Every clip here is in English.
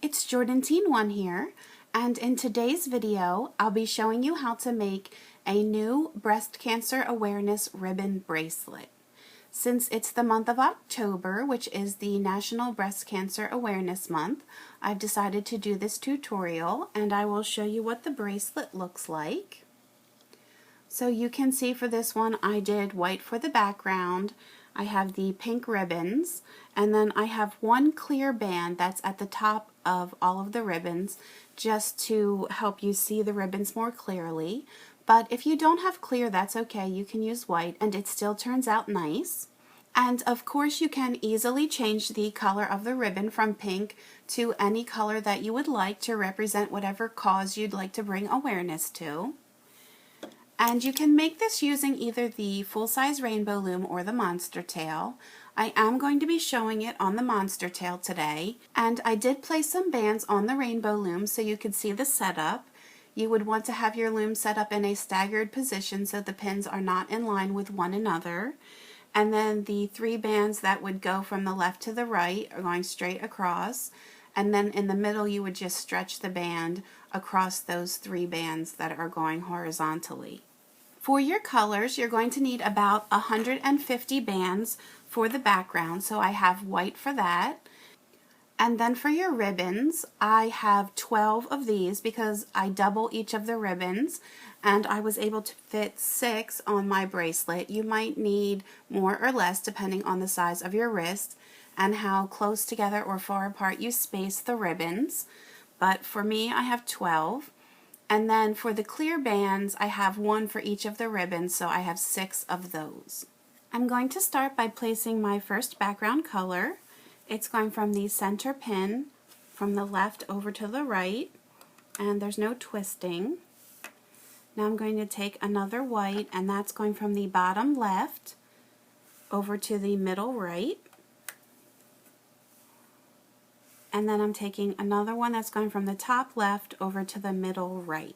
it's Jordan Teen One here, and in today's video I'll be showing you how to make a new breast cancer awareness ribbon bracelet. Since it's the month of October, which is the National Breast Cancer Awareness Month, I've decided to do this tutorial and I will show you what the bracelet looks like. So you can see for this one I did white for the background. I have the pink ribbons, and then I have one clear band that's at the top of all of the ribbons just to help you see the ribbons more clearly. But if you don't have clear, that's okay. You can use white and it still turns out nice. And of course you can easily change the color of the ribbon from pink to any color that you would like to represent whatever cause you'd like to bring awareness to. And you can make this using either the full-size rainbow loom or the monster tail. I am going to be showing it on the monster tail today, and I did place some bands on the rainbow loom so you could see the setup. You would want to have your loom set up in a staggered position so the pins are not in line with one another. And then the 3 bands that would go from the left to the right are going straight across. And then in the middle you would just stretch the band across those 3 bands that are going horizontally. For your colors, you're going to need about 150 bands for the background, so I have white for that. And then for your ribbons, I have 12 of these because I double each of the ribbons, and I was able to fit 6 on my bracelet. You might need more or less depending on the size of your wrist and how close together or far apart you space the ribbons. But for me, I have 12. And then for the clear bands, I have 1 for each of the ribbons, so I have 6 of those. I'm going to start by placing my first background color. It's going from the center pin from the left over to the right, and there's no twisting. Now I'm going to take another white, and that's going from the bottom left over to the middle right. And then I'm taking another one that's going from the top left over to the middle right.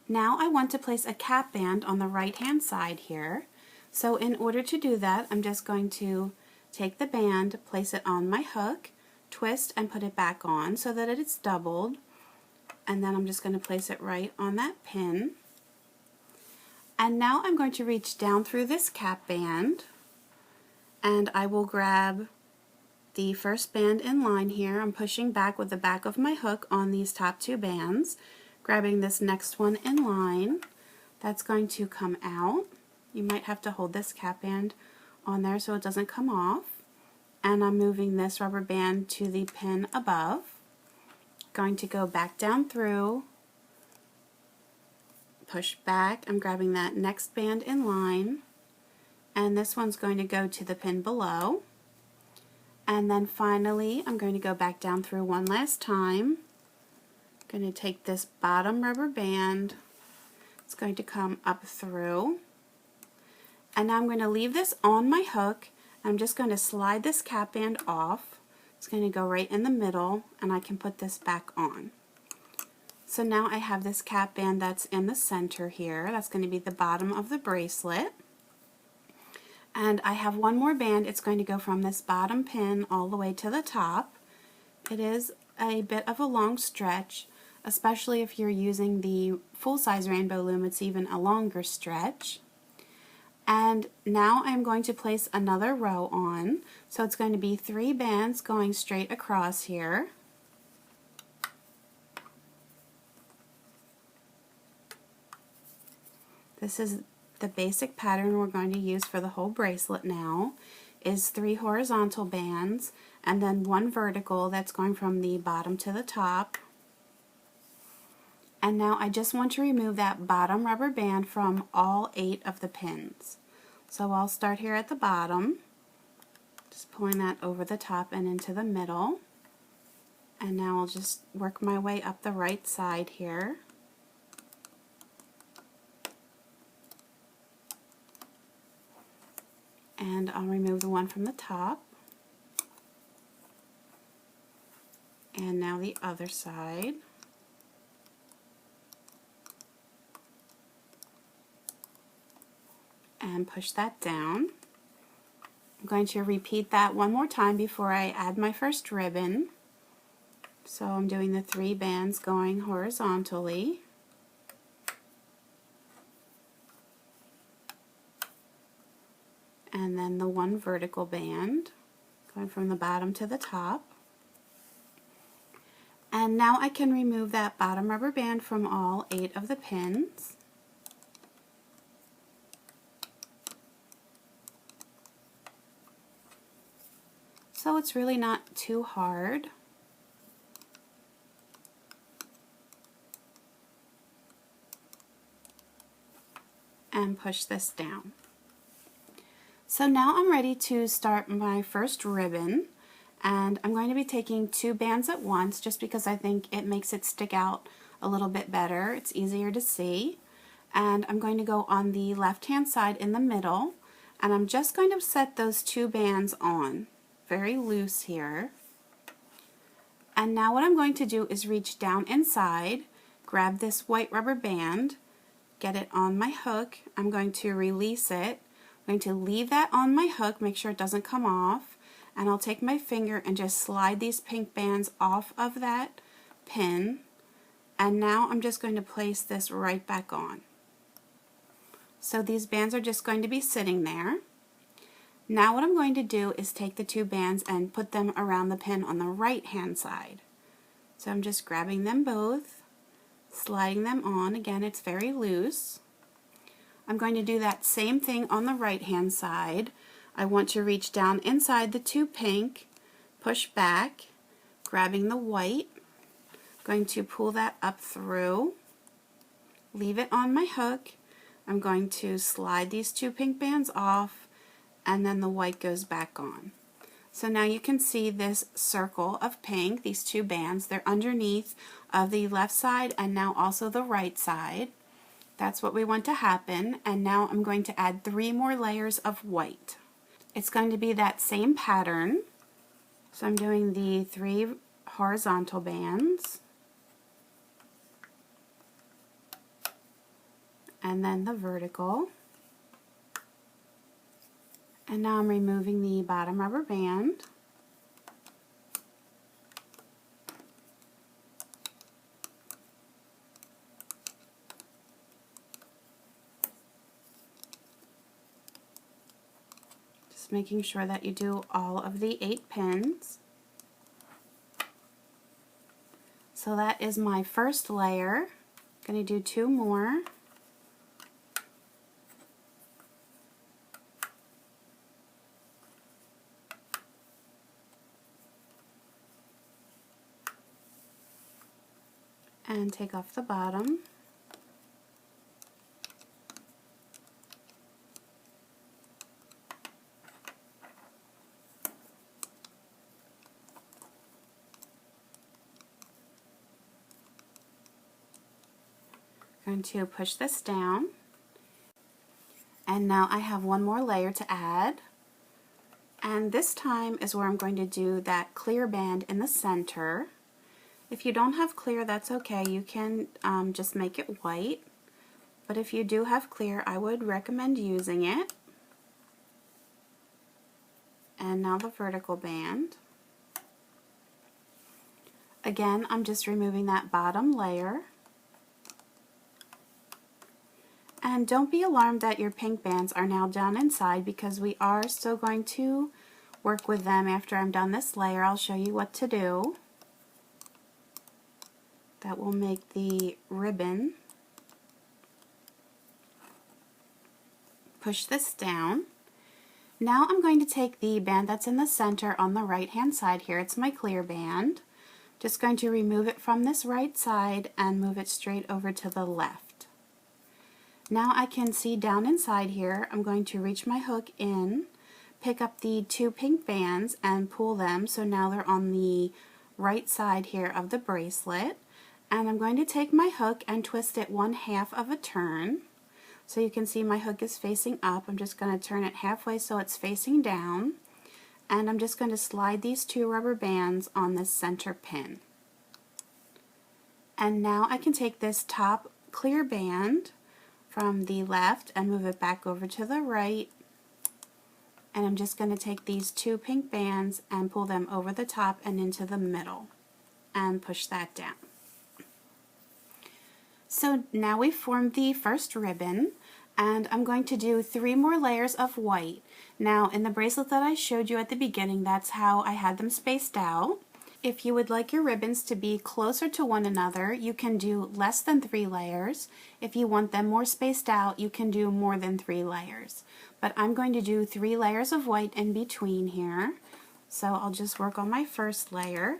Now I want to place a cap band on the right hand side here. So in order to do that, I'm just going to take the band, place it on my hook, twist and put it back on so that it's doubled. And then I'm just going to place it right on that pin. And now I'm going to reach down through this cap band, and I will grab the first band in line here. I'm pushing back with the back of my hook on these top 2 bands, grabbing this next one in line. That's going to come out. You might have to hold this cap band on there so it doesn't come off. And I'm moving this rubber band to the pin above. Going to go back down through, push back. I'm grabbing that next band in line. And this one's going to go to the pin below. And then finally, I'm going to go back down through one last time. I'm going to take this bottom rubber band. It's going to come up through. And now I'm going to leave this on my hook. I'm just going to slide this cap band off. It's going to go right in the middle, and I can put this back on. So now I have this cap band that's in the center here. That's going to be the bottom of the bracelet. And I have one more band. It's going to go from this bottom pin all the way to the top. It is a bit of a long stretch, especially if you're using the full-size rainbow loom. It's even a longer stretch. And now I'm going to place another row on. So it's going to be 3 bands going straight across here. This is the basic pattern we're going to use for the whole bracelet now, is 3 horizontal bands and then 1 vertical that's going from the bottom to the top. And now I just want to remove that bottom rubber band from all 8 of the pins. So I'll start here at the bottom, just pulling that over the top and into the middle. And now I'll just work my way up the right side here. And I'll remove the one from the top. And now the other side. And push that down. I'm going to repeat that one more time before I add my first ribbon. So I'm doing the 3 bands going horizontally. And then the 1 vertical band going from the bottom to the top. And now I can remove that bottom rubber band from all 8 of the pins. So it's really not too hard. And push this down. So now I'm ready to start my first ribbon, and I'm going to be taking 2 bands at once just because I think it makes it stick out a little bit better. It's easier to see. And I'm going to go on the left hand side in the middle, and I'm just going to set those 2 bands on. Very loose here. And now what I'm going to do is reach down inside, grab this white rubber band, get it on my hook. I'm going to release it. I'm going to leave that on my hook, make sure it doesn't come off, and I'll take my finger and just slide these pink bands off of that pin, and now I'm just going to place this right back on. So these bands are just going to be sitting there. Now what I'm going to do is take the 2 bands and put them around the pin on the right hand side. So I'm just grabbing them both, sliding them on. Again, it's very loose. I'm going to do that same thing on the right hand side. I want to reach down inside the 2 pink, push back, grabbing the white, going to pull that up through, leave it on my hook. I'm going to slide these 2 pink bands off, and then the white goes back on. So now you can see this circle of pink, these 2 bands, they're underneath of the left side and now also the right side. That's what we want to happen, and now I'm going to add 3 more layers of white. It's going to be that same pattern. So I'm doing the 3 horizontal bands, and then the vertical. And now I'm removing the bottom rubber band. Just making sure that you do all of the 8 pins. So that is my first layer. I'm going to do 2 more. And take off the bottom. I'm going to push this down, and now I have 1 more layer to add, and this time is where I'm going to do that clear band in the center. If you don't have clear, that's okay. You can just make it white, but if you do have clear, I would recommend using it. And now the vertical band. Again, I'm just removing that bottom layer. And don't be alarmed that your pink bands are now down inside, because we are still going to work with them after I'm done this layer. I'll show you what to do. That will make the ribbon. Push this down. Now I'm going to take the band that's in the center on the right hand side here. It's my clear band. Just going to remove it from this right side and move it straight over to the left. Now I can see down inside here, I'm going to reach my hook in, pick up the 2 pink bands and pull them, so now they're on the right side here of the bracelet. And I'm going to take my hook and twist it 1/2 of a turn. So you can see my hook is facing up. I'm just going to turn it halfway so it's facing down. And I'm just going to slide these 2 rubber bands on this center pin. And now I can take this top clear band from the left and move it back over to the right. And I'm just going to take these 2 pink bands and pull them over the top and into the middle and push that down. So now we've formed the first ribbon, and I'm going to do 3 more layers of white. Now in the bracelet that I showed you at the beginning, that's how I had them spaced out. If you would like your ribbons to be closer to one another, you can do less than 3 layers. If you want them more spaced out, you can do more than 3 layers. But I'm going to do 3 layers of white in between here. So I'll just work on my first layer.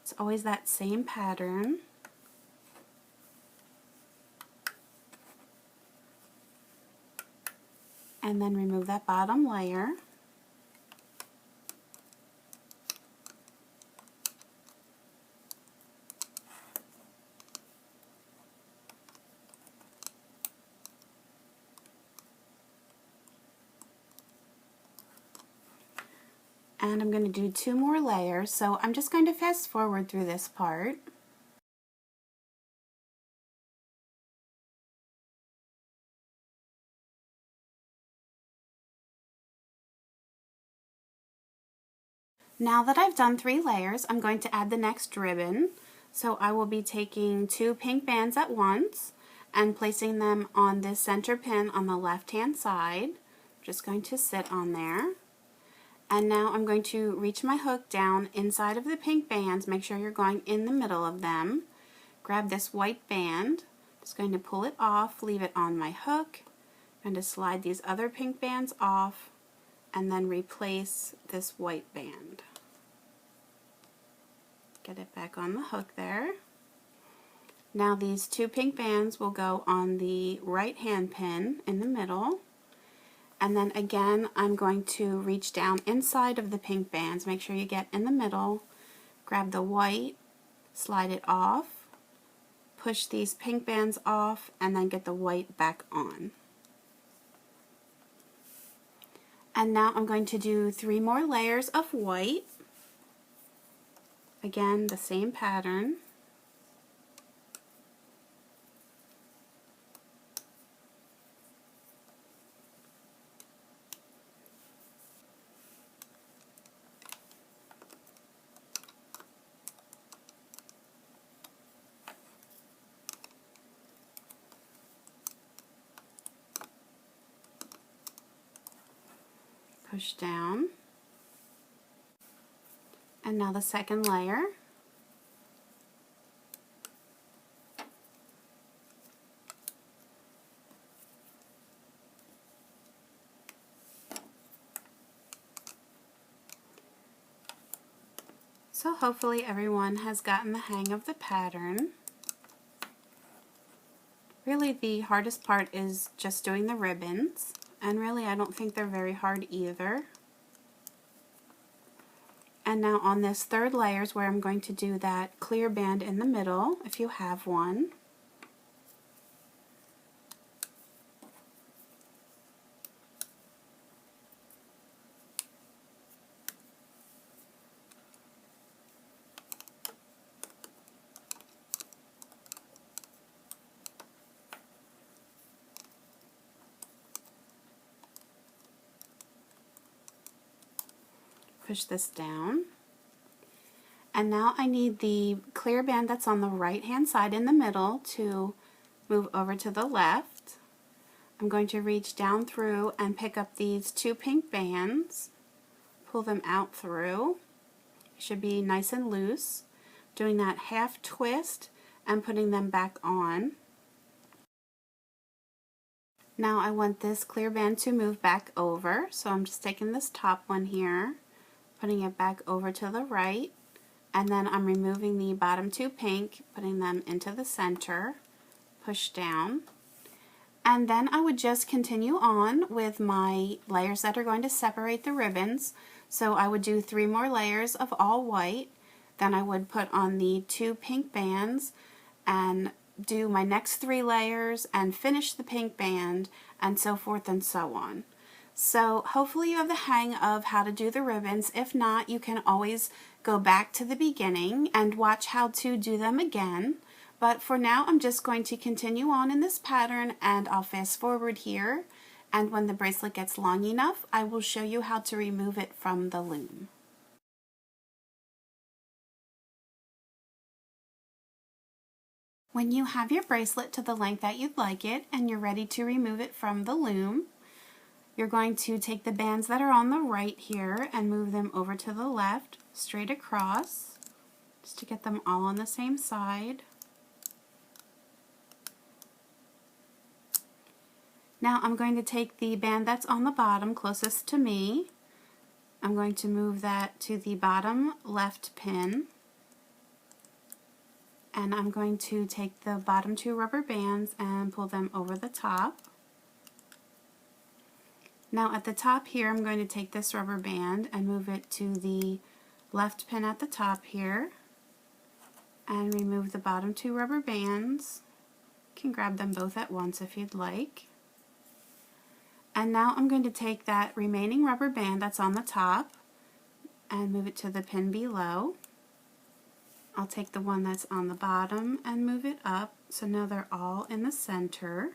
It's always that same pattern. And then remove that bottom layer. And I'm going to do 2 more layers, so I'm just going to fast forward through this part. Now that I've done 3 layers, I'm going to add the next ribbon. So I will be taking 2 pink bands at once and placing them on this center pin on the left hand side. Just going to sit on there. And now I'm going to reach my hook down inside of the pink bands. Make sure you're going in the middle of them. Grab this white band. Just going to pull it off, leave it on my hook. I'm going to slide these other pink bands off and then replace this white band. Get it back on the hook there. Now these 2 pink bands will go on the right hand pin in the middle. And then again, I'm going to reach down inside of the pink bands. Make sure you get in the middle. Grab the white, slide it off, push these pink bands off, and then get the white back on. And now I'm going to do 3 more layers of white. Again, the same pattern. Push down. And now the second layer. So hopefully everyone has gotten the hang of the pattern. Really the hardest part is just doing the ribbons, and really I don't think they're very hard either. And now on this third layer is where I'm going to do that clear band in the middle, if you have one. Push this down. And now I need the clear band that's on the right hand side in the middle to move over to the left. I'm going to reach down through and pick up these 2 pink bands, pull them out through. It should be nice and loose. Doing that half twist and putting them back on. Now I want this clear band to move back over, so I'm just taking this top one here, putting it back over to the right, and then I'm removing the bottom 2 pink, putting them into the center, push down, and then I would just continue on with my layers that are going to separate the ribbons. So I would do 3 more layers of all white, then I would put on the 2 pink bands and do my next 3 layers and finish the pink band, and so forth and so on. So hopefully you have the hang of how to do the ribbons. If not, you can always go back to the beginning and watch how to do them again. But for now, I'm just going to continue on in this pattern, and I'll fast forward here And when the bracelet gets long enough, I will show you how to remove it from the loom. When you have your bracelet to the length that you'd like it and you're ready to remove it from the loom, you're going to take the bands that are on the right here and move them over to the left, straight across, just to get them all on the same side. Now I'm going to take the band that's on the bottom closest to me. I'm going to move that to the bottom left pin. And I'm going to take the bottom two rubber bands and pull them over the top. Now at the top here, I'm going to take this rubber band and move it to the left pin at the top here and remove the bottom two rubber bands. You can grab them both at once if you'd like. And now I'm going to take that remaining rubber band that's on the top and move it to the pin below. I'll take the one that's on the bottom and move it up, so now they're all in the center.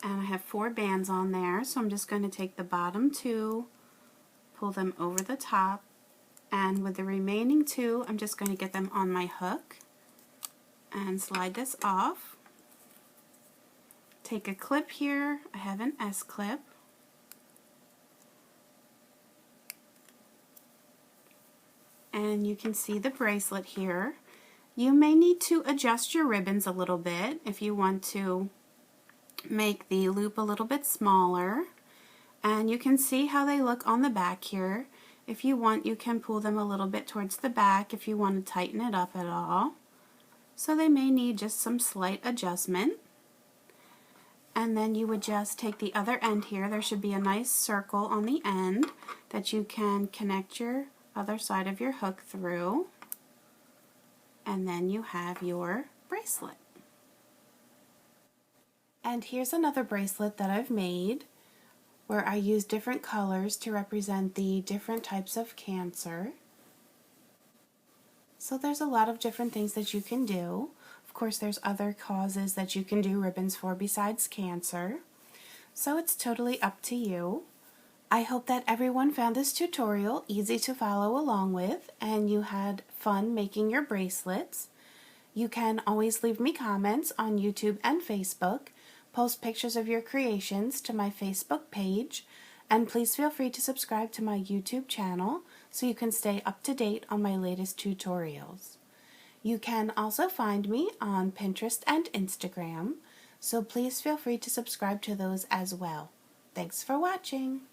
And I have 4 bands on there, so I'm just going to take the bottom 2, pull them over the top, and with the remaining 2, I'm just going to get them on my hook and slide this off. Take a clip here, I have an S-clip. And you can see the bracelet here. You may need to adjust your ribbons a little bit if you want to make the loop a little bit smaller. And you can see how they look on the back here. If you want, you can pull them a little bit towards the back if you want to tighten it up at all. So they may need just some slight adjustment. And then you would just take the other end here. There should be a nice circle on the end that you can connect your other side of your hook through, and then you have your bracelet. And here's another bracelet that I've made where I use different colors to represent the different types of cancer. So there's a lot of different things that you can do. Of course, there's other causes that you can do ribbons for besides cancer. So it's totally up to you. I hope that everyone found this tutorial easy to follow along with and you had fun making your bracelets. You can always leave me comments on YouTube and Facebook, post pictures of your creations to my Facebook page, and please feel free to subscribe to my YouTube channel so you can stay up to date on my latest tutorials. You can also find me on Pinterest and Instagram, so please feel free to subscribe to those as well. Thanks for watching!